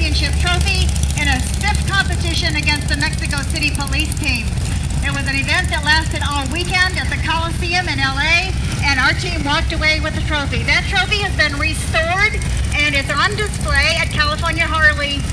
Championship trophy in a stiff competition against the Mexico City police team. It was an event that lasted all weekend at the Coliseum in LA, and our team walked away with the trophy. That trophy has been restored and it's on display at California Harley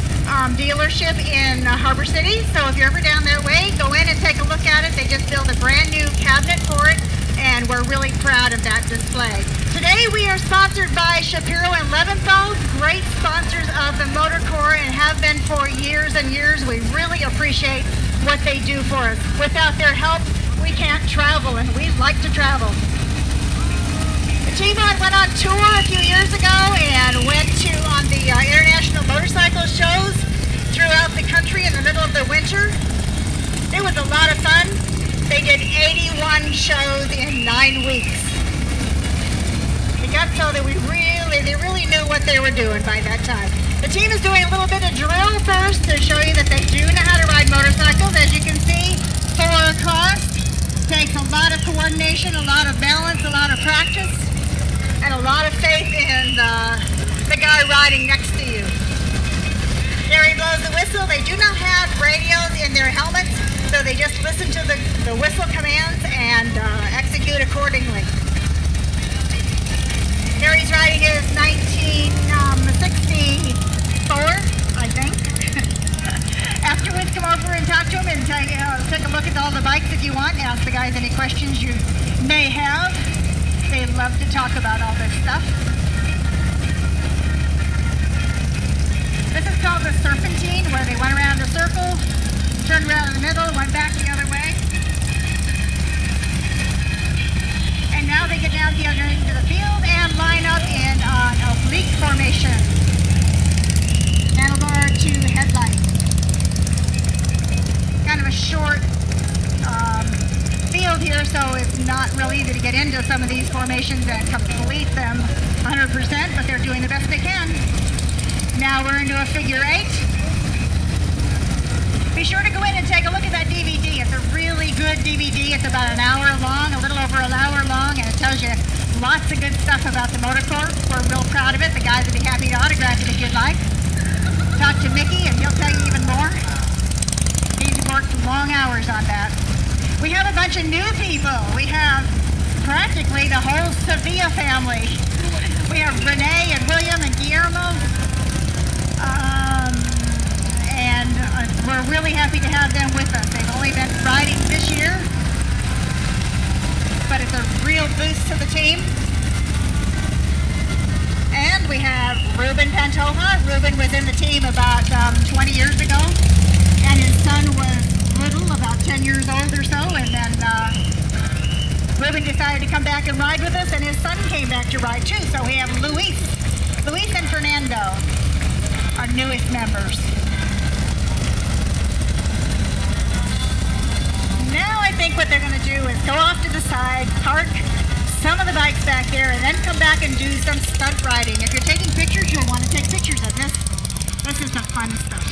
dealership in Harbor City. So if you're ever down that way, go in and take a look at it. They just built a brand new cabinet for it, and we're really proud of that display. Today we are sponsored by Shapiro and Leventhal, great sponsors of the Motor Corps and have been for years and years. We really appreciate what they do for us. Without their help, we can't travel, and we'd like to travel. The team went on tour a few years ago and went to on the international motorcycle shows throughout the country in the middle of the winter. It was a lot of fun. They did 81 shows in 9 weeks. It got so that they really knew what they were doing by that time. The team is doing a little bit of drill first to show you that they do know how to ride motorcycles. As you can see, 4 across takes a lot of coordination, a lot of balance, a lot of practice, and a lot of faith in the guy riding next to you. There he blows the whistle. They do not have radios in their helmets, so they just listen to the whistle commands and execute accordingly. Here he's riding his 1964, I think. Afterwards, come over and talk to him and take a look at all the bikes if you want. Ask the guys any questions you may have. They love to talk about all this stuff. This is called the Serpentine, where they went around the circle, turned around in the middle, went back the other way. And now they get down the other end of the field and line up in an oblique formation. Handlebar to headlight. Kind of a short field here, so it's not real easy to get into some of these formations and complete them 100%, but they're doing the best they can. Now we're into a figure 8. Be sure to go in and take a look at that DVD. It's a really good DVD. It's about an hour long, a little over an hour long, and it tells you lots of good stuff about the Motor Corps. We're real proud of it. The guys would be happy to autograph it if you'd like. Talk to Mickey and he'll tell you even more. He's worked long hours on that. We have a bunch of new people. We have practically the whole Sevilla family. We have Renee and William and Guillermo. And we're really happy to have them with us. They've only been riding this year, but it's a real boost to the team. And we have Ruben Pantoja. Ruben was in the team about 20 years ago, and his son was little, about 10 years old or so, and then Ruben decided to come back and ride with us, and his son came back to ride too. So we have Luis and Fernando, our newest members. Now I think what they're going to do is go off to the side, park some of the bikes back there, and then come back and do some stunt riding. If you're taking pictures, you'll want to take pictures of this. This is the fun stuff.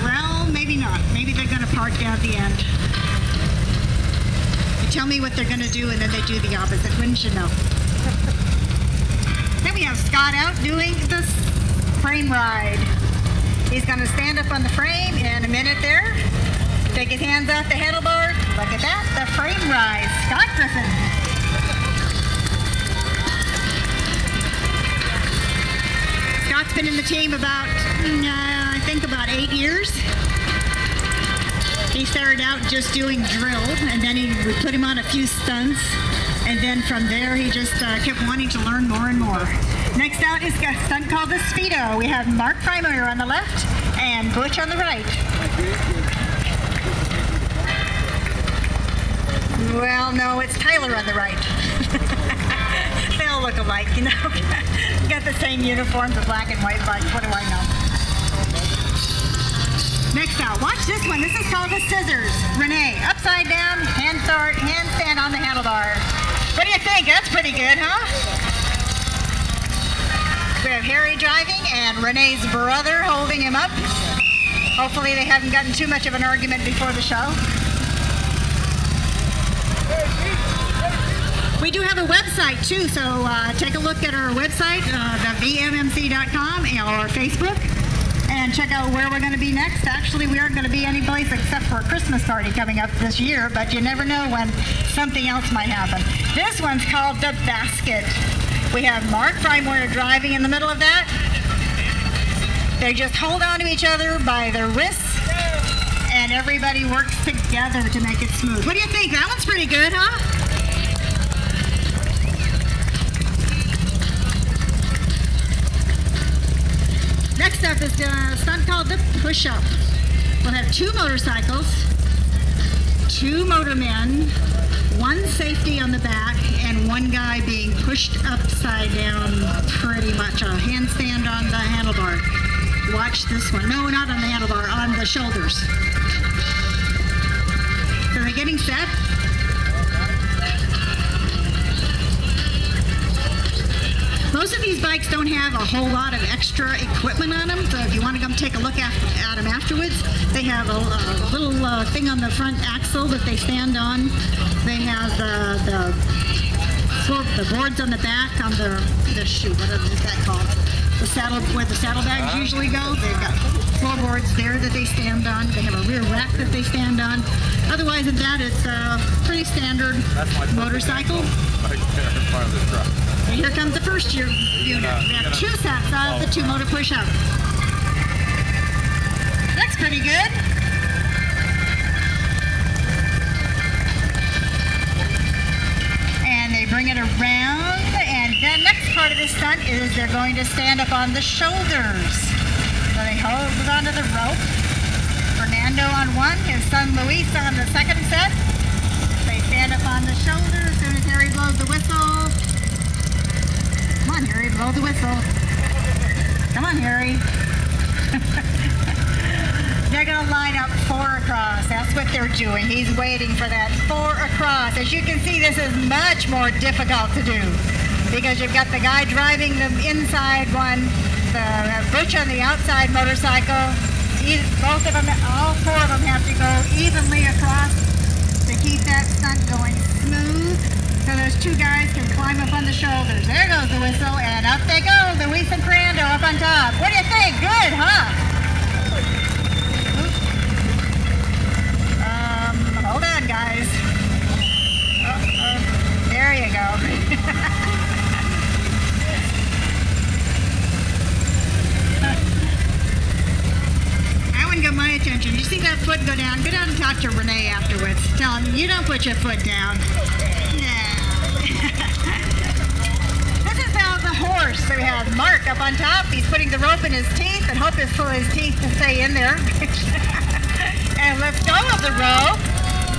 Well, maybe not. Maybe they're going to park down at the end. You tell me what they're going to do, and then they do the opposite. Wouldn't you know? Then we have Scott out doing the frame ride. He's going to stand up on the frame in a minute there. Take his hands off the handlebar. Look at that, the frame ride. Scott Griffin. Scott's been in the team about, I think about 8 years. He started out just doing drill, and then we put him on a few stunts, and then from there he just kept wanting to learn more and more. Next out is a stunt called the Speedo. We have Mark Freimeyer on the left and Butch on the right. Well, no, it's Tyler on the right. They all look alike, you know. Got the same uniforms, the black and white bikes. What do I know? Next out, watch this one. This is called the Scissors. Renee, upside down, handstand on the handlebar. What do you think? That's pretty good, huh? We have Harry driving and Renee's brother holding him up. Hopefully they haven't gotten too much of an argument before the show. We we do have a website too, so take a look at our website, thevmmc.com, or Facebook, and check out where we're going to be next. Actually, we aren't going to be any place except for a Christmas party coming up this year, but you never know when something else might happen. This one's called The Basket. We have Mark Frymoyer driving in the middle of that. They just hold on to each other by their wrists, and everybody works together to make it smooth. What do you think? That one's pretty good, huh? Next up is a stunt called the push-up. We'll have 2 motorcycles, 2 motormen, 1 safety on the back, and 1 guy being pushed upside down, pretty much a handstand on the handlebar. Watch this one. No, not on the handlebar, on the shoulders. So they're getting set. Most of these bikes don't have a whole lot of extra equipment on them, so if you want to come take a look at them afterwards, they have a little thing on the front axle that they stand on. They have the boards on the back on the shoe, whatever is that called? The saddle, where the saddlebags usually go. They've got floorboards there that they stand on. They have a rear rack that they stand on. Otherwise than that, it's a pretty standard motorcycle. And here comes the first unit. We have 2 sets of the 2 motor push-up. That's pretty good. And they bring it around, and the next part of this stunt is they're going to stand up on the shoulders. So they hold onto the rope. Fernando on one, his son Luis on the second set. They stand up on the shoulders. As soon as Harry blows the whistle. Come on, Harry, blow the whistle. Come on, Harry. They're going to line up 4 across. That's what they're doing. He's waiting for that 4 across. As you can see, this is much more difficult to do because you've got the guy driving the inside one, the Butch on the outside motorcycle. Both of them, all 4 of them have to go evenly across to keep that stunt going smooth. So those 2 guys can climb up on the shoulders. There goes the whistle, and up they go. Luis and Fernando up on top. What do you think? Good, huh? Hold on, guys. There you go. That one got my attention. You see that foot go down? Go down and talk to Renee afterwards. Tell him, you don't put your foot down. This is now the horse. So we have Mark up on top. He's putting the rope in his teeth and hope is for his teeth to stay in there. And let's go with the rope.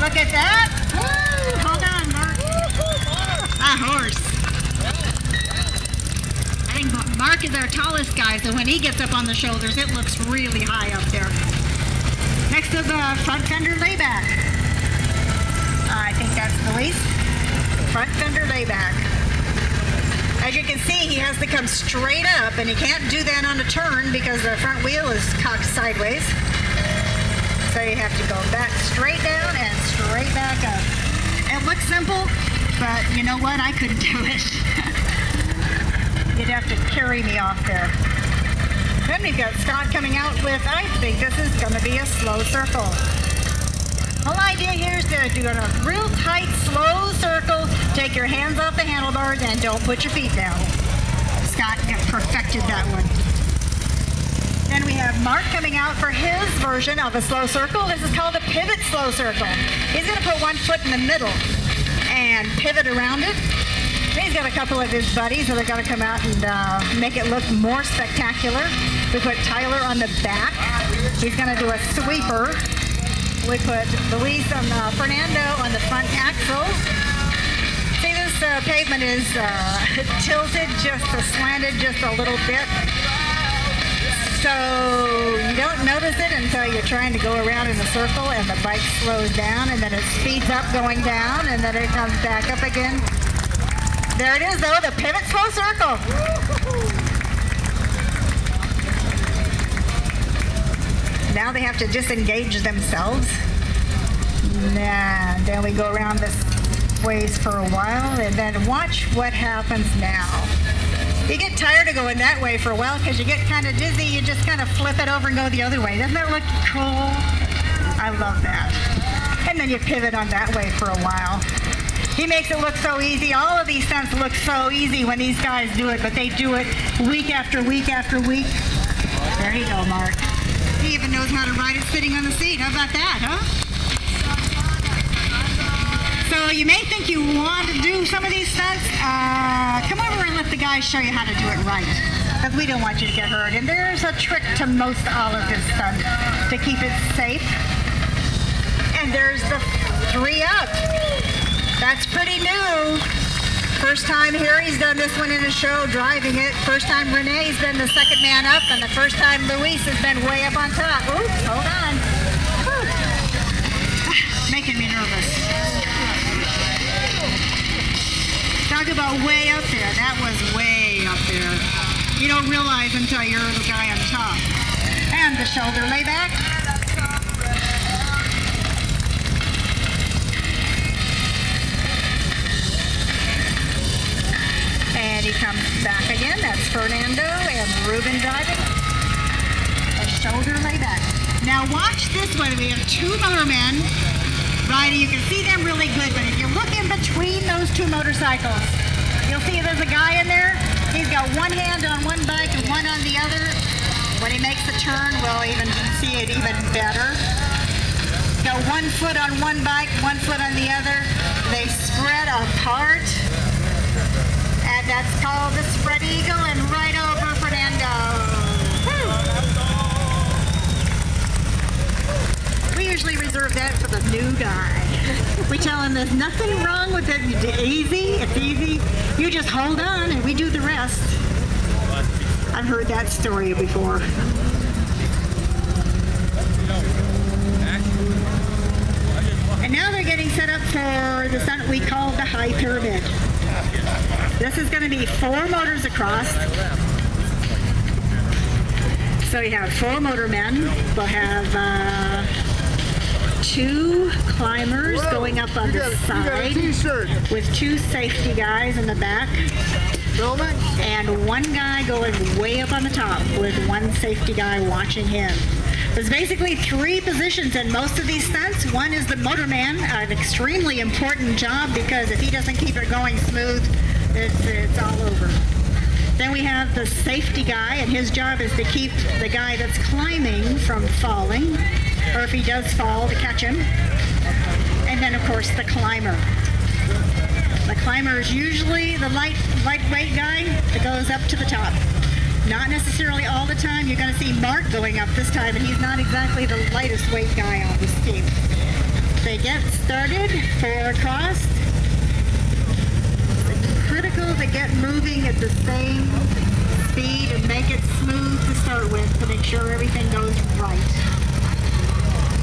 Look at that. Woo! Hold on, Mark. A horse. I think Mark is our tallest guy, so when he gets up on the shoulders, it looks really high up there. Next to the front fender layback. I think that's Luis. Front fender layback. As you can see, he has to come straight up, and he can't do that on a turn because the front wheel is cocked sideways. So you have to go back straight down and straight back up. It looks simple, but you know what? I couldn't do it. You'd have to carry me off there. Then we've got Scott coming out with, I think this is going to be a slow circle. The whole idea here is to do a real tight, slow circle. Take your hands off the handlebars and don't put your feet down. Scott perfected that one. Then we have Mark coming out for his version of a slow circle. This is called a pivot slow circle. He's going to put 1 foot in the middle and pivot around it. He's got a couple of his buddies that are going to come out and make it look more spectacular. We put Tyler on the back. He's going to do a sweeper. We put Luis and Fernando on the front axle. See, this pavement is tilted, just slanted just a little bit. So you don't notice it until you're trying to go around in a circle and the bike slows down and then it speeds up going down and then it comes back up again. There it is though, the pivot slow circle. Now they have to disengage themselves. And then we go around this ways for a while, and then watch what happens now. You get tired of going that way for a while because you get kind of dizzy. You just kind of flip it over and go the other way. Doesn't that look cool? I love that. And then you pivot on that way for a while. He makes it look so easy. All of these stunts look so easy when these guys do it, but they do it week after week after week. There you go, Mark. He even knows how to ride it sitting on the seat. How about that, huh? So you may think you want to do some of these stunts. Come over and let the guys show you how to do it right. Because we don't want you to get hurt. And there's a trick to most all of this stuff to keep it safe. And there's the 3-up. That's pretty new. First time Harry's done this one in a show, driving it. First time Renee's been the second man up, and the first time Luis has been way up on top. Oops, hold on. Making me nervous. Talk about way up there. That was way up there. You don't realize until you're the guy on top. And the shoulder layback. And he comes back again. That's Fernando and Ruben driving. A shoulder layback. Now watch this one. We have two motormen riding. You can see them really good, but if you look in between those two motorcycles, you'll see there's a guy in there. He's got one hand on one bike and one on the other. When he makes the turn, we'll even see it even better. Got 1 foot on one bike, 1 foot on the other. They spread apart. And that's called the spread eagle, and right over Fernando. Woo. We usually reserve that for the new guy. We tell him there's nothing wrong with it. It's easy. You just hold on and we do the rest. I've heard that story before. And now they're getting set up for the stunt we call the high pyramid. This is going to be 4 motors across. So you have 4 motormen. We'll have 2 climbers going up on the side with 2 safety guys in the back. And 1 guy going way up on the top with 1 safety guy watching him. There's basically 3 positions in most of these stunts. One is the motorman, an extremely important job because if he doesn't keep it going smooth, it's all over. Then we have the safety guy, and his job is to keep the guy that's climbing from falling, or if he does fall, to catch him. And then, of course, the climber. The climber is usually the lightweight guy that goes up to the top. Not necessarily all the time. You're going to see Mark going up this time, and he's not exactly the lightest weight guy on this team. They get started, 4 across. It's critical to get moving at the same speed and make it smooth to start with to make sure everything goes right.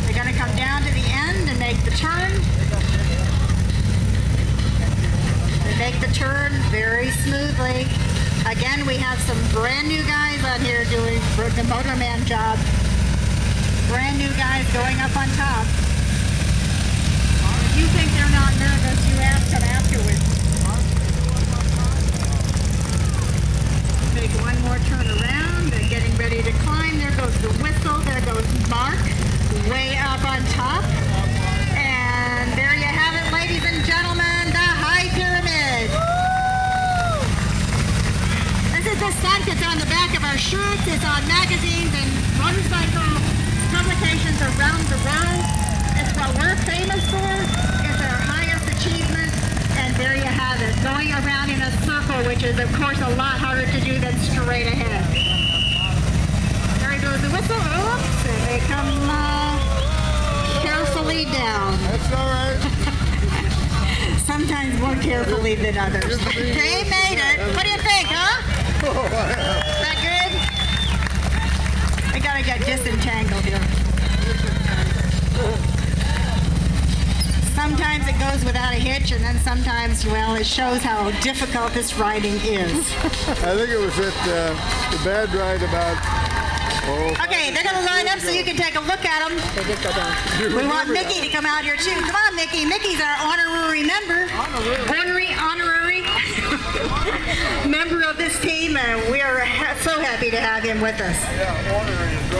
They're going to come down to the end and make the turn. They make the turn very smoothly. Again, we have some brand new guys on here doing the motorman job. Brand new guys going up on top. If you think they're not nervous, you ask them afterwards. Take 1 more turn around. They're getting ready to climb. There goes the whistle. There goes Mark, way up on top. And there you have it, ladies and gentlemen, the high pyramid. This is the stunt that's on the back of our shirts. It's on magazines and motorcycle publications around the world. It's what we're famous for. It's our highest achievement. And there you have it, going around in a circle, which is, of course, a lot harder to do than straight ahead. There goes the whistle. Oops, and they come carefully down. That's all right. Sometimes more carefully than others. They made it. What do you think, huh? Is that good? I gotta get disentangled here. Sometimes it goes without a hitch, and then sometimes, well, it shows how difficult this riding is. I think it was at the bad ride about Okay, they're going to line up so you can take a look at them. We want Mickey to come out here too. Come on, Mickey. Mickey's our honorary member. Honorary member of this team, and we are so happy to have him with us. Yeah, honorary is